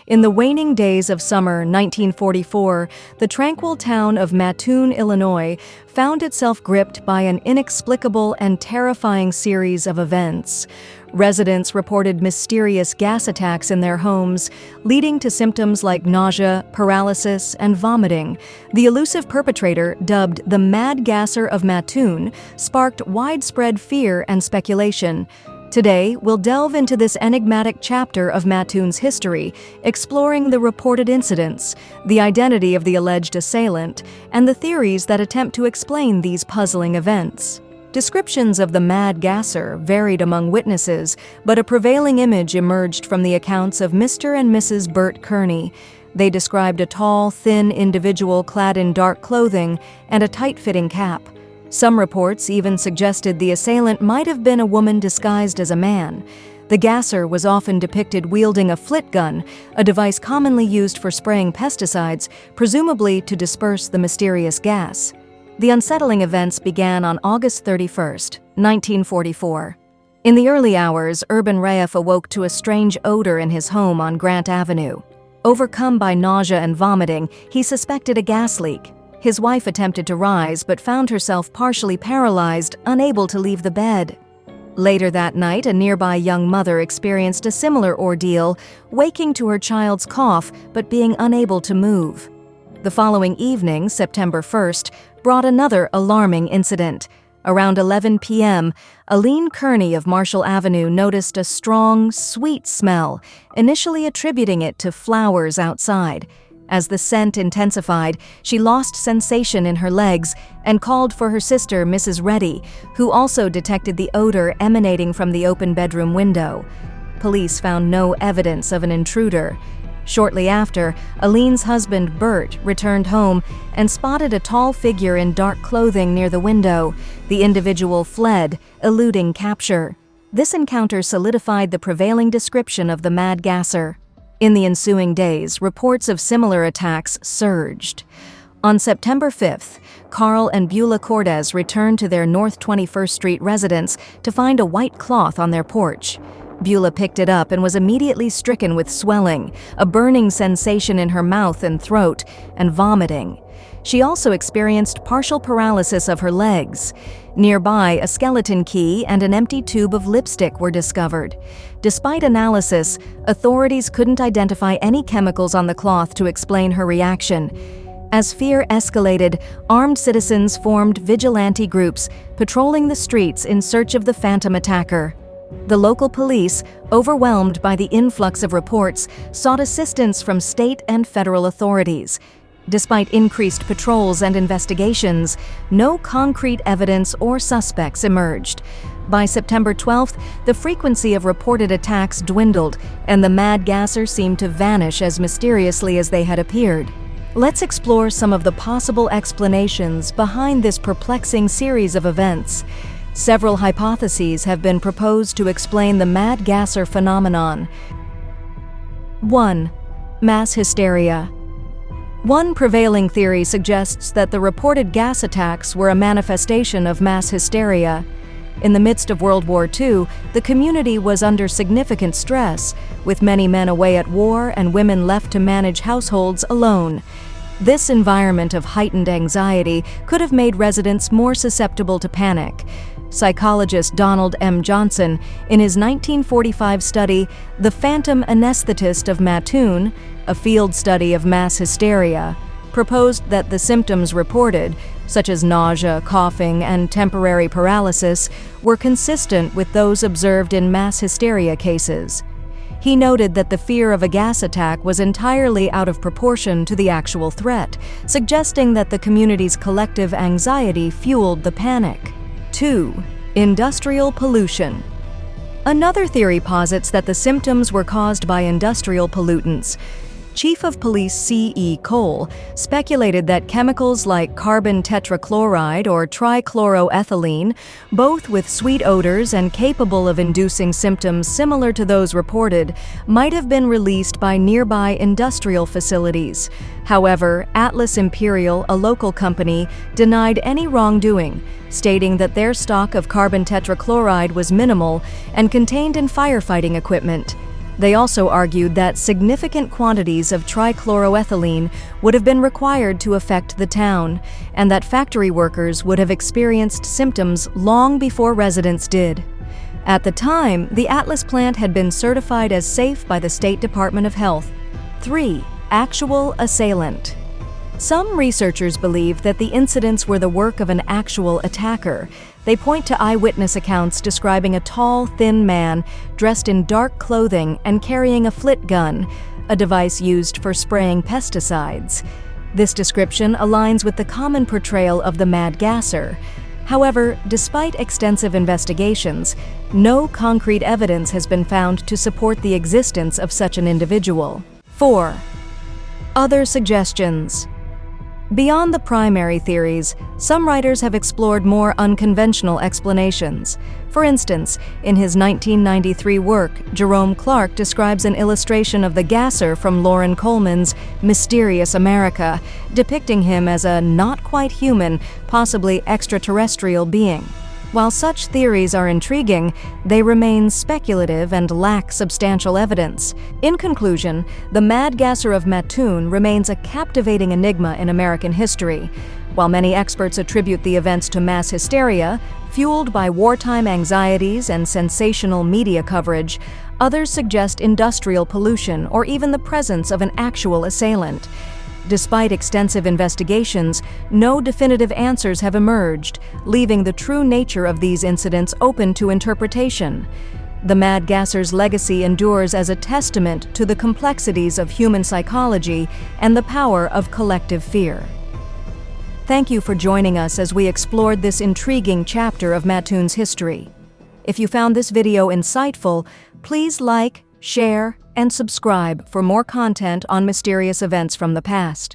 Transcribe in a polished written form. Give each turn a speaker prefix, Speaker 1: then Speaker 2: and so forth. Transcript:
Speaker 1: In the waning days of summer 1944, the tranquil town of Mattoon, Illinois, found itself gripped by an inexplicable and terrifying series of events. Residents reported mysterious gas attacks in their homes, leading to symptoms like nausea, paralysis, and vomiting. The elusive perpetrator, dubbed the Mad Gasser of Mattoon, sparked widespread fear and speculation. Today, we'll delve into this enigmatic chapter of Mattoon's history, exploring the reported incidents, the identity of the alleged assailant, and the theories that attempt to explain these puzzling events. Descriptions of the Mad Gasser varied among witnesses, but a prevailing image emerged from the accounts of Mr. and Mrs. Burt Kearney. They described a tall, thin individual clad in dark clothing and a tight-fitting cap. Some reports even suggested the assailant might have been a woman disguised as a man. The gasser was often depicted wielding a flit gun, a device commonly used for spraying pesticides, presumably to disperse the mysterious gas. The unsettling events began on August 31, 1944. In the early hours, Urban Raef awoke to a strange odor in his home on Grant Avenue. Overcome by nausea and vomiting, he suspected a gas leak. His wife attempted to rise but found herself partially paralyzed, unable to leave the bed. Later that night, a nearby young mother experienced a similar ordeal, waking to her child's cough but being unable to move. The following evening, September 1st, brought another alarming incident. Around 11 p.m., Eileen Kearney of Marshall Avenue noticed a strong, sweet smell, initially attributing it to flowers outside. As the scent intensified, she lost sensation in her legs and called for her sister, Mrs. Reddy, who also detected the odor emanating from the open bedroom window. Police found no evidence of an intruder. Shortly after, Eileen's husband, Bert, returned home and spotted a tall figure in dark clothing near the window. The individual fled, eluding capture. This encounter solidified the prevailing description of the Mad Gasser. In the ensuing days, reports of similar attacks surged. On September 5th, Carl and Beulah Cordes returned to their North 21st Street residence to find a white cloth on their porch. Beulah picked it up and was immediately stricken with swelling, a burning sensation in her mouth and throat, and vomiting. She also experienced partial paralysis of her legs. Nearby, a skeleton key and an empty tube of lipstick were discovered. Despite analysis, authorities couldn't identify any chemicals on the cloth to explain her reaction. As fear escalated, armed citizens formed vigilante groups, patrolling the streets in search of the phantom attacker. The local police, overwhelmed by the influx of reports, sought assistance from state and federal authorities. Despite increased patrols and investigations, no concrete evidence or suspects emerged. By September 12th, the frequency of reported attacks dwindled, and the Mad Gasser seemed to vanish as mysteriously as they had appeared. Let's explore some of the possible explanations behind this perplexing series of events. Several hypotheses have been proposed to explain the Mad Gasser phenomenon. 1. Mass hysteria. One prevailing theory suggests that the reported gas attacks were a manifestation of mass hysteria. In the midst of World War II, the community was under significant stress, with many men away at war and women left to manage households alone. This environment of heightened anxiety could have made residents more susceptible to panic. Psychologist Donald M. Johnson, in his 1945 study, The Phantom Anesthetist of Mattoon, a field study of mass hysteria, proposed that the symptoms reported, such as nausea, coughing, and temporary paralysis, were consistent with those observed in mass hysteria cases. He noted that the fear of a gas attack was entirely out of proportion to the actual threat, suggesting that the community's collective anxiety fueled the panic. 2. Industrial pollution. Another theory posits that the symptoms were caused by industrial pollutants. Chief of Police C.E. Cole speculated that chemicals like carbon tetrachloride or trichloroethylene, both with sweet odors and capable of inducing symptoms similar to those reported, might have been released by nearby industrial facilities. However, Atlas Imperial, a local company, denied any wrongdoing, stating that their stock of carbon tetrachloride was minimal and contained in firefighting equipment. They also argued that significant quantities of trichloroethylene would have been required to affect the town, and that factory workers would have experienced symptoms long before residents did. At the time, the Atlas plant had been certified as safe by the State Department of Health. 3. Actual assailant. Some researchers believe that the incidents were the work of an actual attacker. They point to eyewitness accounts describing a tall, thin man dressed in dark clothing and carrying a flit gun, a device used for spraying pesticides. This description aligns with the common portrayal of the Mad Gasser. However, despite extensive investigations, no concrete evidence has been found to support the existence of such an individual. 4. Other suggestions. Beyond the primary theories, some writers have explored more unconventional explanations. For instance, in his 1993 work, Jerome Clark describes an illustration of the Gasser from Loren Coleman's Mysterious America, depicting him as a not-quite-human, possibly extraterrestrial being. While such theories are intriguing, they remain speculative and lack substantial evidence. In conclusion, the Mad Gasser of Mattoon remains a captivating enigma in American history. While many experts attribute the events to mass hysteria, fueled by wartime anxieties and sensational media coverage, others suggest industrial pollution or even the presence of an actual assailant. Despite extensive investigations, no definitive answers have emerged, leaving the true nature of these incidents open to interpretation. The Mad Gasser's legacy endures as a testament to the complexities of human psychology and the power of collective fear. Thank you for joining us as we explored this intriguing chapter of Mattoon's history. If you found this video insightful, please like, share, and subscribe for more content on mysterious events from the past.